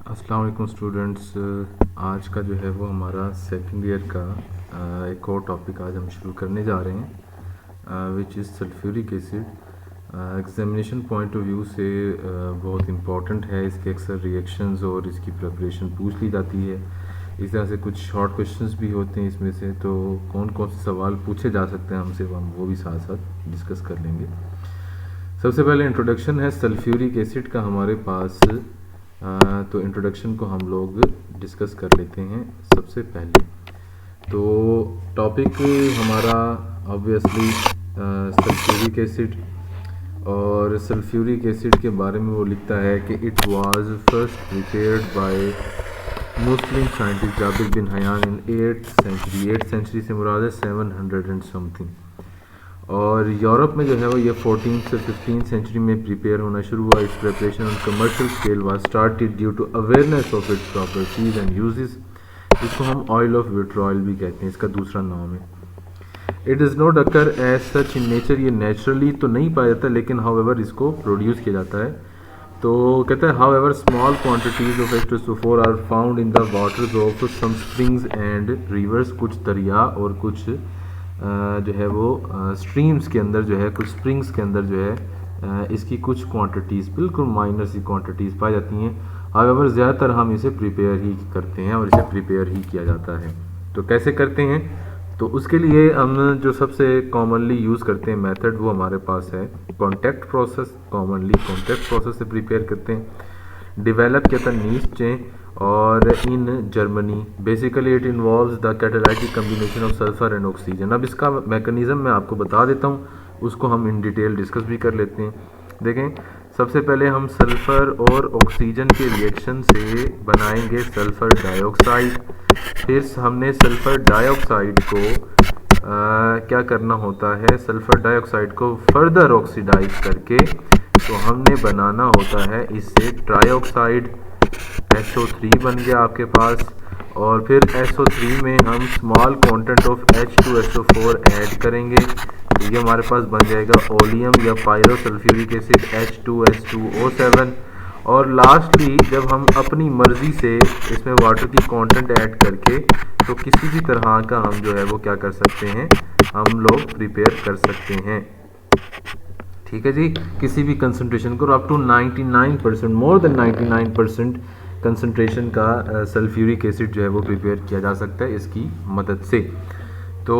अस्सलाम वालेकुम स्टूडेंट्स। आज का जो है वो हमारा सेकंड ईयर का एक और टॉपिक आज हम शुरू करने जा रहे हैं, which is sulphuric acid. Examination point of view से बहुत इम्पॉर्टेंट है। इसके अक्सर रिएक्शंस और इसकी प्रिपरेशन पूछ ली जाती है। इस तरह से कुछ शॉर्ट क्वेश्चंस भी होते हैं इसमें से, तो कौन कौन से सवाल पूछे जा सकते हैं हमसे, हम वो भी साथ साथ डिस्कस कर लेंगे। सबसे पहले इंट्रोडक्शन है सल्फ्यूरिक एसिड का हमारे पास। तो इंट्रोडक्शन को हम लोग डिस्कस कर लेते हैं सबसे पहले। तो टॉपिक हमारा ऑब्वियसली सल्फ्यूरिक एसिड, और सल्फ्यूरिक एसिड के बारे में वो लिखता है कि it was first prepared by Muslim scientist Jabir bin Hayyan in 8th century. 8th century से मुराद है 700 एंड समथिंग। और यूरोप में जो है वो ये 14th से 15th सेंचुरी में प्रिपेयर होना शुरू हुआ। इस preparation on commercial scale was started due to awareness of its properties and uses. इसको हम ऑयल ऑफ विट्रॉयल भी कहते हैं, इसका दूसरा नाम है। It does not occur as such in nature, ये नेचुरली तो नहीं पाया जाता, लेकिन हाउएवर इसको प्रोड्यूस किया जाता है। तो कहता है however small quantities of H2SO4 are found in the waters of some springs and rivers. कुछ दरिया और कुछ जो है वो स्ट्रीम्स के अंदर जो है, कुछ स्प्रिंग्स के अंदर जो है इसकी कुछ क्वांटिटीज़, बिल्कुल माइनर सी क्वांटिटीज़ पाई जाती हैं। हाउएवर ज़्यादातर हम इसे प्रिपेयर ही करते हैं और इसे प्रिपेयर ही किया जाता है। तो कैसे करते हैं? तो उसके लिए हम जो सबसे कॉमनली यूज़ करते हैं मेथड, वो हमारे पास है contact process. Commonly contact process से प्रिपेयर करते हैं। डेवलप किया था नीचे और in Germany. Basically it involves the catalytic combination of sulphur and oxygen. अब इसका मैकेनिज़्म मैं आपको बता देता हूँ, उसको हम इन डिटेल डिस्कस भी कर लेते हैं। देखें, सबसे पहले हम सल्फ़र और ऑक्सीजन के रिएक्शन से बनाएंगे सल्फ़र डाइऑक्साइड। फिर हमने सल्फ़र डाइऑक्साइड को क्या करना होता है, सल्फ़र डाइऑक्साइड को फर्दर ऑक्सीडाइज करके तो हमने बनाना होता है इससे ट्राइऑक्साइड। SO3 बन गया आपके पास। और फिर SO3 में हम small quantity of H2SO4 add करेंगे, तो ये हमारे पास बन जाएगा ओलियम या पायरोसल्फ्यूरिक एसिड H2S2O7। और लास्टली जब हम अपनी मर्ज़ी से इसमें वाटर की कंटेंट ऐड करके तो किसी भी तरह का हम जो है वो क्या कर सकते हैं, हम लोग प्रिपेयर कर सकते हैं। ठीक है जी, किसी भी कंसंट्रेशन को up to 99%, more than 99% concentration का सल्फ्यूरिक एसिड जो है वो प्रिपेयर किया जा सकता है इसकी मदद से। तो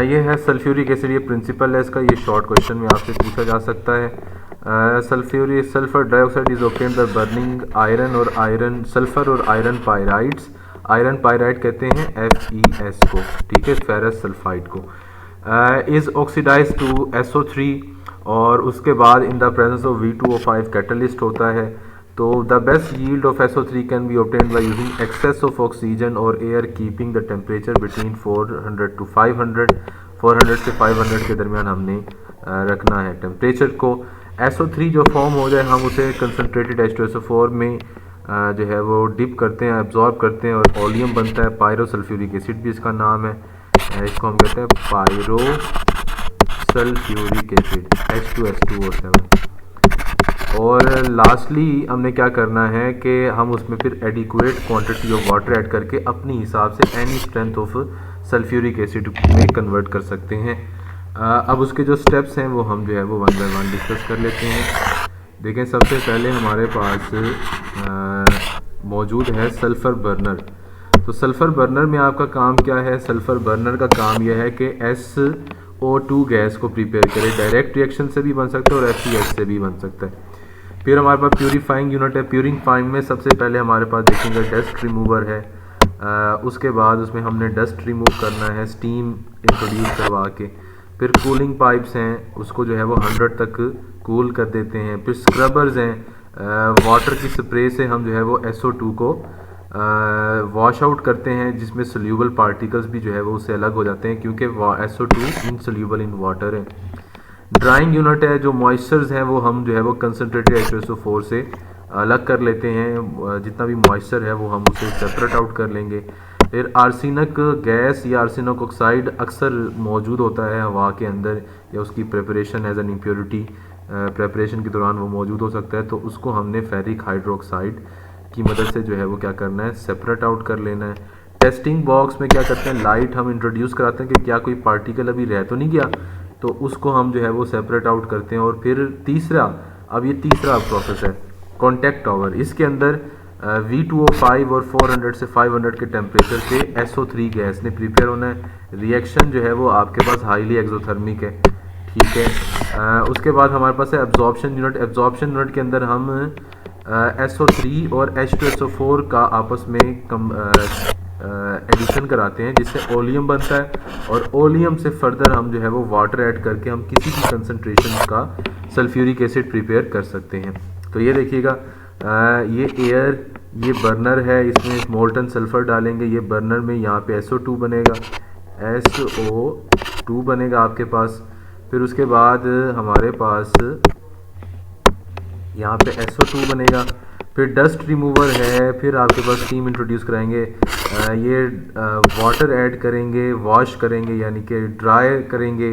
ये है सल्फ्यूरिक एसिड, ये प्रिंसिपल है इसका। ये शॉर्ट क्वेश्चन में आपसे पूछा जा सकता है। Sulphur dioxide is obtained by burning iron और आयरन सल्फर और आयरन पायराइड्स। आयरन पायराइड कहते हैं FeS को, ठीक है, फेरस सल्फाइड को। इज ऑक्सीडाइज टू SO3 और उसके बाद in the presence of V2O5 catalyst होता है। तो the best yield of SO3 can be obtained by using excess of oxygen और air, keeping the temperature between 400 to 500। 400 से 500 के दरमियान हमने रखना है टेम्परेचर को। SO3 जो फॉर्म हो जाए हम उसे कंसनट्रेटेड H2SO4 में जो है वो डिप करते हैं, एब्जॉर्ब करते हैं और ओलियम बनता है। पायरोसल्फ्यूरिक एसिड भी इसका नाम है। इसको हम कहते हैं पायरो सल्फ्यूरिक एसिड H2S2O7। और लास्टली हमने क्या करना है कि हम उसमें फिर adequate quantity of water add करके अपनी हिसाब से any strength of sulphuric acid में कन्वर्ट कर सकते हैं। अब उसके जो स्टेप्स हैं वो हम जो है वो वन बाय वन डिस्कस कर लेते हैं। देखें, सबसे पहले हमारे पास मौजूद है सल्फ़र बर्नर। तो सल्फ़र बर्नर में आपका काम क्या है? सल्फ़र बर्नर का काम यह है कि SO2 गैस को प्रिपेयर करे। डायरेक्ट रिएक्शन से भी बन सकता है और FeS से भी बन सकता है। फिर हमारे पास प्यूरीफाइंग यूनिट है। प्यूरीफाइंग में सबसे पहले हमारे पास देखेंगे डस्ट रिमूवर है। उसके बाद उसमें हमने डस्ट रिमूव करना है स्टीम इंट्रोड्यूस करवा के। फिर कूलिंग पाइप्स हैं, उसको जो है वो 100 तक कूल कर देते हैं। फिर स्क्रबर्स हैं, वाटर की स्प्रे से हम जो है वो SO2 को वॉश आउट करते हैं, जिसमें सोल्यूबल पार्टिकल्स भी जो है वो उससे अलग हो जाते हैं क्योंकि SO2 इनसोल्यूबल इन वाटर है। ड्राइंग यूनिट है, जो मॉइस्चर्स हैं वो हम जो है वो कंसनट्रेटेड H2SO4 से अलग कर लेते हैं। जितना भी मॉइस्चर है वो हम उसे सेपरेट आउट कर लेंगे। फिर आर्सेनिक गैस या आर्सेनिक ऑक्साइड अक्सर मौजूद होता है हवा के अंदर, या उसकी preparation as an impurity preparation के दौरान वो मौजूद हो सकता है, तो उसको हमने फेरिक हाइड्रोक्साइड की मदद से जो है वो क्या करना है, सेपरेट आउट कर लेना है। टेस्टिंग बॉक्स में क्या करते हैं, लाइट हम इंट्रोड्यूस कराते हैं कि क्या कोई पार्टिकल अभी रह तो नहीं गया, तो उसको हम जो है वो सेपरेट आउट करते हैं। और फिर तीसरा, अब ये तीसरा प्रोसेस है कॉन्टैक्ट टावर। इसके अंदर V2O5 और 400 से 500 के टेम्परेचर पे SO3 गैस ने प्रिपेयर होना है। रिएक्शन जो है वो आपके पास हाईली एक्सोथर्मिक है, ठीक है। उसके बाद हमारे पास है एब्जॉर्प्शन यूनिट। एब्जॉर्प्शन यूनिट के अंदर हम SO3 और H2SO4 का आपस में एडिशन कराते हैं, जिससे ओलियम बनता है। और ओलियम से फर्दर हम जो है वो वाटर ऐड करके हम किसी भी कंसनट्रेशन का सल्फ्यूरिक एसिड प्रिपेयर कर सकते हैं। तो ये देखिएगा, ये एयर, ये बर्नर है, इसमें मोल्टन सल्फर डालेंगे, ये बर्नर में यहाँ पे SO2 बनेगा, SO2 बनेगा आपके पास। फिर उसके बाद हमारे पास यहाँ पे SO2 बनेगा। फिर डस्ट रिमूवर है, फिर आपके पास स्टीम इंट्रोड्यूस कराएंगे, ये वाटर ऐड करेंगे, वॉश करेंगे यानी कि ड्राई करेंगे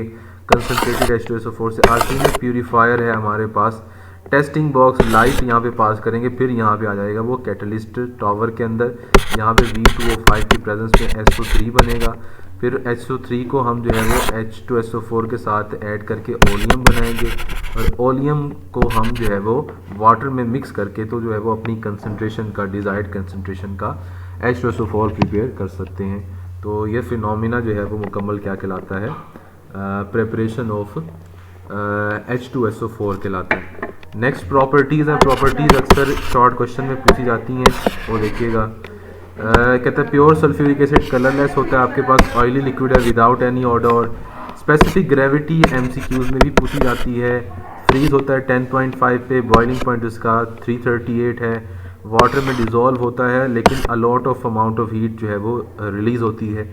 कंसनट्रेटेड H2SO4 से। आर्सेनिक प्यूरीफायर है हमारे पास। टेस्टिंग बॉक्स, लाइट यहाँ पे पास करेंगे, फिर यहाँ पे आ जाएगा वो कैटलिस्ट टावर के अंदर। यहाँ पे V2O5 की प्रेजेंस में SO3 बनेगा। फिर SO3 को हम जो है वो H2SO4 के साथ ऐड करके ओलियम बनाएंगे, और ओलियम को हम जो है वो वाटर में मिक्स करके तो जो है वो अपनी कंसनट्रेशन का, डिज़ायर्ड कंसनट्रेशन का H2SO4 प्रिपेयर कर सकते हैं। तो ये फिनोमिना जो है वो मुकम्मल क्या कहलाता है, प्रेपरेशन ऑफ H2SO4 कहलाता है। नेक्स्ट प्रॉपर्टीज़ हैं। प्रॉपर्टीज़ अक्सर शॉर्ट क्वेश्चन में पूछी जाती हैं, वो देखिएगा। कहते हैं प्योर सल्फ्यूरिक एसिड कलरलेस होता है, आपके पास ऑयली लिक्विड है without any order. Specific gravity MCQs में भी पूछी जाती है। फ्रीज होता है 10.5 पे, बॉइलिंग पॉइंट इसका 338 है। वाटर में डिज़ोल्व होता है, लेकिन a lot of amount of heat जो है वो रिलीज़ होती है।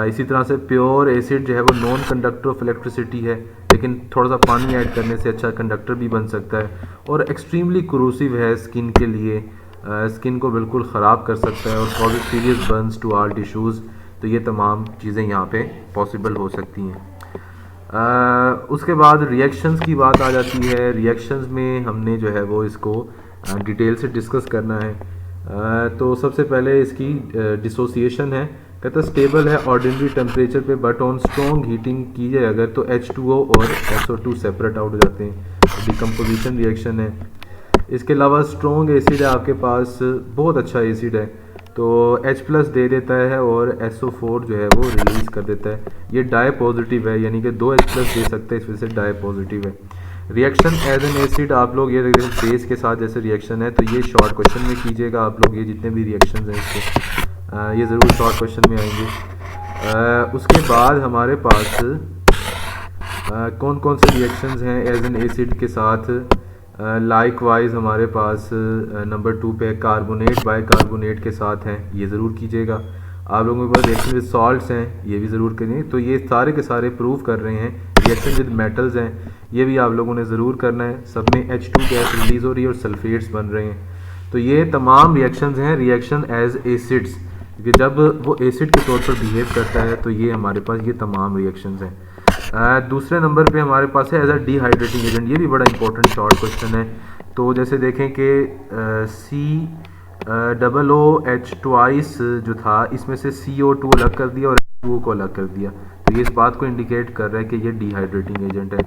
इसी तरह से प्योर एसिड जो है वो नॉन कंडक्टर ऑफ इलेक्ट्रिसिटी है, लेकिन थोड़ा सा पानी ऐड करने से अच्छा कंडक्टर भी बन सकता है। और एक्सट्रीमली क्रूसिव है स्किन के लिए, स्किन को बिल्कुल ख़राब कर सकता है और causes serious burns to all tissues. तो ये तमाम चीज़ें यहाँ पे पॉसिबल हो सकती हैं। उसके बाद रिएक्शंस की बात आ जाती है। रिएक्शंस में हमने जो है वो इसको डिटेल से डिस्कस करना है। तो सबसे पहले इसकी डिसोसिएशन है। कहता है स्टेबल है ऑर्डिनरी टेम्परेचर पे, बट ऑन स्ट्रॉन्ग हीटिंग की जाए अगर तो H2O और SO2 सेपरेट आउट हो जाते हैं। डिकम्पोजिशन रिएक्शन है। इसके अलावा स्ट्रॉन्ग एसिड है आपके पास, बहुत अच्छा एसिड है, तो H+ दे देता है और SO4 जो है वो रिलीज़ कर देता है। ये डाई पॉजिटिव है, यानी कि 2 H+ दे सकते हैं, इस वजह से डाई पॉजिटिव है। रिएक्शन एज एन एसिड आप लोग ये देखें बेस के साथ जैसे रिएक्शन है, तो ये शॉर्ट क्वेश्चन में कीजिएगा आप लोग, ये जितने भी रिएक्शन हैं इसके ये ज़रूर शॉर्ट क्वेश्चन में आएंगे। उसके बाद हमारे पास कौन कौन से रिएक्शंस हैं एज एन एसिड के साथ। लाइक वाइज हमारे पास नंबर 2 पे कार्बोनेट बाइकार्बोनेट के साथ हैं, ये ज़रूर कीजिएगा। आप लोगों के पास रिएक्शन विद सॉल्ट्स हैं, ये भी ज़रूर करेंगे। तो ये सारे के सारे प्रूव कर रहे हैं। रिएक्शन विद मेटल्स हैं, ये भी आप लोगों ने ज़रूर करना है। सब में H2 गैस रिलीज़ हो रही है और सल्फेट्स बन रहे हैं। तो ये तमाम रिएक्शंस हैं रिएक्शन एज एसिड्स, कि जब वो एसिड के तौर पर बिहेव करता है, तो ये हमारे पास ये तमाम रिएक्शंस हैं। दूसरे नंबर पे हमारे पास है एज अ डिहाइड्रेटिंग एजेंट, ये भी बड़ा इंपॉर्टेंट शॉर्ट क्वेश्चन है। तो जैसे देखें कि COOH ट्वाइस जो था, इसमें से CO2 अलग कर दिया और H2O को अलग कर दिया, तो ये इस बात को इंडिकेट कर रहा है कि ये डिहाइड्रेटिंग एजेंट है।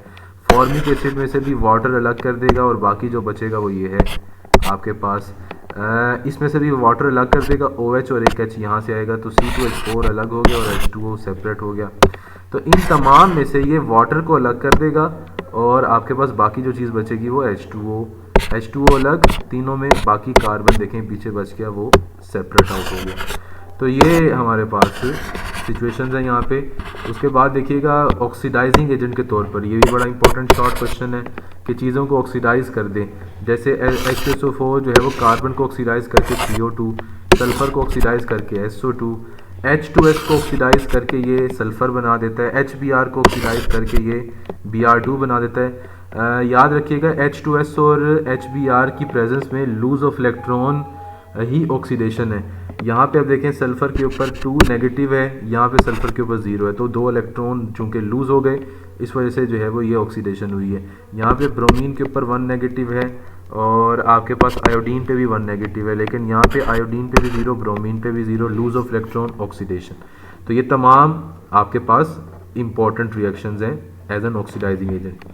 फॉर्मिक एसिड में से भी वाटर अलग कर देगा और बाकी जो बचेगा वो ये है आपके पास। इसमें से भी वाटर अलग कर देगा, OH और एक H यहाँ से आएगा, तो C2H4 अलग हो गया और H2O सेपरेट हो गया। तो इन तमाम में से ये वाटर को अलग कर देगा और आपके पास बाकी जो चीज़ बचेगी वो H2O अलग, तीनों में बाकी कार्बन देखें पीछे बच गया, वो सेपरेट आउट हो गया। तो ये हमारे पास सिचुएशंस हैं यहाँ पे। उसके बाद देखिएगा ऑक्सीडाइजिंग एजेंट के तौर पर, ये भी बड़ा इंपॉर्टेंट शॉर्ट क्वेश्चन है कि चीज़ों को ऑक्सीडाइज कर दें। जैसे H2SO4 जो है वो कार्बन को ऑक्सीडाइज करके CO2, सल्फ़र को ऑक्सीडाइज करके SO2, H2S को ऑक्सीडाइज करके ये सल्फ़र बना देता है, HBr को ऑक्सीडाइज करके ये Br2 बना देता है। याद रखिएगा H2S और HBr की प्रेजेंस में लूज ऑफ इलेक्ट्रॉन ही ऑक्सीडेशन है। यहाँ पे आप देखें सल्फ़र के ऊपर 2 नेगेटिव है, यहाँ पे सल्फ़र के ऊपर 0 है, तो 2 इलेक्ट्रॉन चूँकि लूज़ हो गए, इस वजह से जो है वो ये ऑक्सीडेशन हुई है। यहाँ पे ब्रोमीन के ऊपर 1 नेगेटिव है और आपके पास आयोडीन पे भी 1 नेगेटिव है, लेकिन यहाँ पे आयोडीन पे भी 0, ब्रोमीन पे भी 0, लूज ऑफ इलेक्ट्रॉन, ऑक्सीडेशन। तो ये तमाम आपके पास इंपॉर्टेंट रिएक्शंस हैं as an oxidising agent.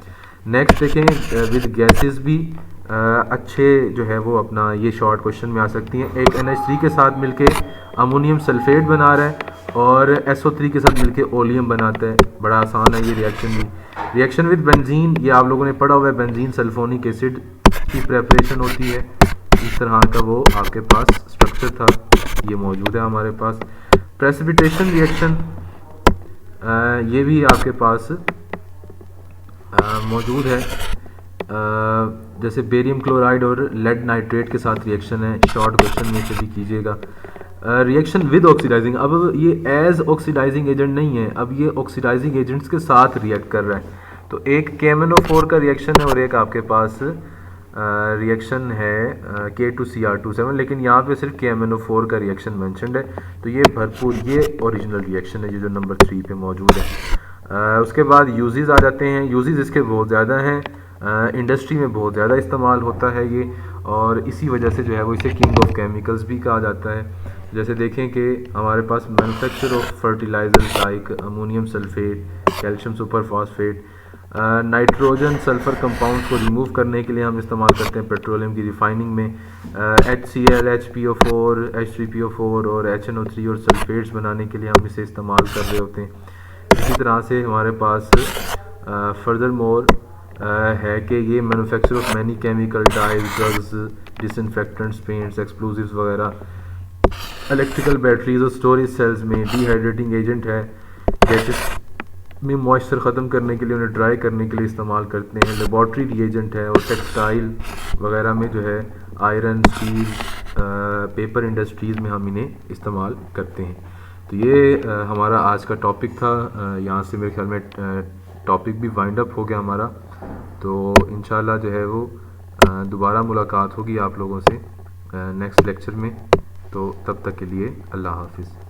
Next देखें, विद गैसेस भी अच्छे जो है वो अपना ये शॉर्ट क्वेश्चन में आ सकती हैं। एक NH3 के साथ मिलके अमोनियम सल्फेट बना रहा है और SO3 के साथ मिलके ओलियम बनाता है। बड़ा आसान है ये रिएक्शन भी। रिएक्शन विद बेंजीन, ये आप लोगों ने पढ़ा हुआ है, बेंजीन सल्फोनिक एसिड की प्रेपरेशन होती है। इस तरह का वो आपके पास स्ट्रक्चर था, ये मौजूद है हमारे पास। प्रेसिपिटेशन रिएक्शन ये भी आपके पास मौजूद है। जैसे बेरियम क्लोराइड और लेड नाइट्रेट के साथ रिएक्शन है, शॉर्ट क्वेश्चन में से भी कीजिएगा। रिएक्शन विद ऑक्सीडाइजिंग, अब ये एज ऑक्सीडाइजिंग एजेंट नहीं है, अब ये ऑक्सीडाइजिंग एजेंट्स के साथ रिएक्ट कर रहा है। तो एक KMnO4 का रिएक्शन है और एक आपके पास रिएक्शन है K2Cr2 7, लेकिन यहाँ पे सिर्फ KMnO4 का रिएक्शन मेंशन्ड है। तो ये भरपूर, ये ओरिजिनल रिएक्शन है, ये जो नंबर 3 पे मौजूद है। उसके बाद यूजेस आ जाते हैं। यूजेस इसके बहुत ज़्यादा हैं, इंडस्ट्री में बहुत ज़्यादा इस्तेमाल होता है ये, और इसी वजह से जो है वो इसे किंग ऑफ केमिकल्स भी कहा जाता है। जैसे देखें कि हमारे पास manufacture of fertilisers like ammonium sulphate, calcium super phosphate, nitrogen sulphur compounds को रिमूव करने के लिए हम इस्तेमाल करते हैं पेट्रोलियम की रिफाइनिंग में। HCl, HPO4, H3PO4 और HNO3 और सल्फेट्स बनाने के लिए हम इसे इस्तेमाल कर रहे होते हैं। इसी तरह से हमारे पास फर्दर मोर है कि ये manufacture of many chemical dyes, drugs, disinfectants, paints, explosives वगैरह, इलेक्ट्रिकल बैटरीज और स्टोरेज सेल्स में डिहाइड्रेटिंग एजेंट है। गैसेस में मॉइस्चर ख़त्म करने के लिए, उन्हें ड्राई करने के लिए इस्तेमाल करते हैं। लेबॉर्ट्री रिएजेंट है और टेक्सटाइल वगैरह में जो है आयरन, स्टील, पेपर इंडस्ट्रीज़ में हम इन्हें इस्तेमाल करते हैं। तो ये हमारा आज का टॉपिक था। यहाँ से मेरे ख्याल में टॉपिक भी वाइंड अप हो गया हमारा। तो इंशाल्लाह जो है वो दोबारा मुलाकात होगी आप लोगों से नेक्स्ट लेक्चर में। तो तब तक के लिए अल्लाह हाफिज़।